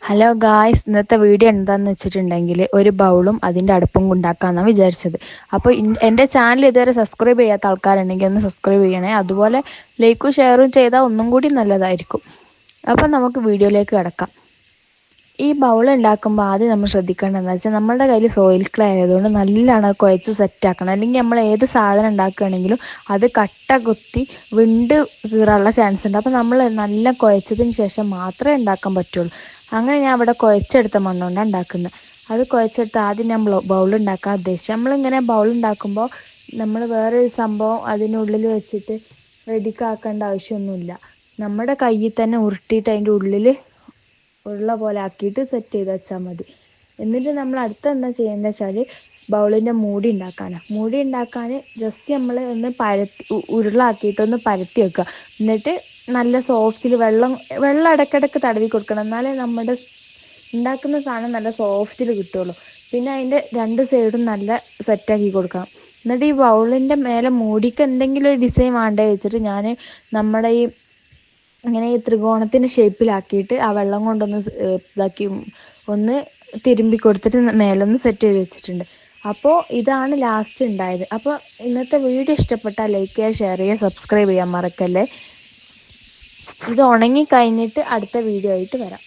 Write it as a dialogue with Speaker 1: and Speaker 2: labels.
Speaker 1: Hello guys, ഇന്നത്തെ video എന്താണെന്ന് വെച്ചിട്ടുണ്ടെങ്കിൽ ഒരു ബൗളും അതിൻ്റെ അടുപ്പും ഉണ്ടാക്കാമെന്നാണ് വിചാരിച്ചത്. അപ്പോൾ എൻ്റെ ചാനൽ ഇതുവരെ സബ്സ്ക്രൈബ് ചെയ്യാത്ത ആൾക്കാരുണ്ടെങ്കിൽ ഒന്ന് സബ്സ്ക്രൈബ് ചെയ്യണേ. അതുപോലെ ലൈക്കും ഷെയറും ചെയ്താൽ ഒന്നും കൂടി നല്ലതായിരിക്കും. അപ്പോൾ നമുക്ക് വീഡിയോയിലേക്ക് കിടക്കാം. ഈ ബൗൾ ഉണ്ടാക്കുമ്പോൾ ആദ്യം നമ്മൾ ശ്രദ്ധിക്കേണ്ടത് എന്താ വെച്ചാൽ നമ്മളുടെ കയ്യിൽ സോയിൽ ക്ലേ ആയതുകൊണ്ട് നല്ലോണം കുഴച്ച് സെറ്റാക്കണം. അല്ലെങ്കിൽ നമ്മൾ ഏത് സാധനം ഉണ്ടാക്കുകയാണെങ്കിലും അത് കട്ട കുത്തി വിണ്ട് കീറാനുള്ള ചാൻസ് ഉണ്ട്. അപ്പോൾ നമ്മൾ നല്ല കുഴച്ചതിന് ശേഷം മാത്രമേ ഉണ്ടാക്കാൻ പറ്റുള്ളൂ. അങ്ങനെ ഞാൻ അവിടെ കുഴച്ചെടുത്ത മണ്ണുകൊണ്ടാണ് ഉണ്ടാക്കുന്നത്. അത് കുഴച്ചെടുത്ത് ആദ്യം ഞാൻ ബൗൾ ഉണ്ടാക്കാൻ ഉദ്ദേശിച്ചത്. നമ്മളിങ്ങനെ ബൗൾ ഉണ്ടാക്കുമ്പോൾ നമ്മൾ വേറൊരു സംഭവം അതിനുള്ളിൽ വെച്ചിട്ട് റെഡിക്കാക്കേണ്ട ആവശ്യമൊന്നുമില്ല. നമ്മുടെ കയ്യിൽ തന്നെ ഉരുട്ടിയിട്ട് അതിൻ്റെ ഉള്ളിൽ ഉള്ള പോലെ ആക്കിയിട്ട് സെറ്റ് ചെയ്ത് വെച്ചാൽ മതി. എന്നിട്ട് നമ്മൾ അടുത്ത എന്താ ചെയ്യേണ്ടത് വെച്ചാൽ ബൗളിൻ്റെ മൂടി ഉണ്ടാക്കാനാണ്. മൂടി ഉണ്ടാക്കാൻ ജസ്റ്റ് നമ്മൾ ഒന്ന് ഉരുളാക്കിയിട്ടൊന്ന് പരത്തി വെക്കുക. എന്നിട്ട് നല്ല സോഫ്റ്റിൽ വെള്ളം ഇടയ്ക്കിടയ്ക്ക് തടവി കൊടുക്കണം. എന്നാലേ നമ്മുടെ ഉണ്ടാക്കുന്ന സാധനം നല്ല സോഫ്റ്റിൽ കിട്ടുള്ളൂ. പിന്നെ അതിൻ്റെ രണ്ട് സൈഡും നല്ല സെറ്റാക്കി കൊടുക്കണം. എന്നിട്ട് ഈ ബൗളിൻ്റെ മേലെ മൂടിക്ക് എന്തെങ്കിലും ഒരു ഡിസൈൻ വേണ്ടേ വെച്ചിട്ട് ഞാൻ നമ്മുടെ ഇങ്ങനെ ഈ ത്രികോണത്തിൻ്റെ ഷേപ്പിലാക്കിയിട്ട് ആ വെള്ളം കൊണ്ടൊന്ന് ഇതാക്കി ഒന്ന് തിരുമ്പി കൊടുത്തിട്ട് മേലൊന്ന് സെറ്റ് ചെയ്ത് വെച്ചിട്ടുണ്ട്. അപ്പോൾ ഇതാണ് ലാസ്റ്റ് ഉണ്ടായത്. അപ്പോൾ ഇന്നത്തെ വീഡിയോ ഇഷ്ടപ്പെട്ടാൽ ലൈക്ക് ചെയ്യുക, ഷെയർ ചെയ്യുക, സബ്സ്ക്രൈബ് ചെയ്യാൻ മറക്കല്ലേ. ഇത് ഉണങ്ങി കഴിഞ്ഞിട്ട് അടുത്ത വീഡിയോ ആയിട്ട് വരാം.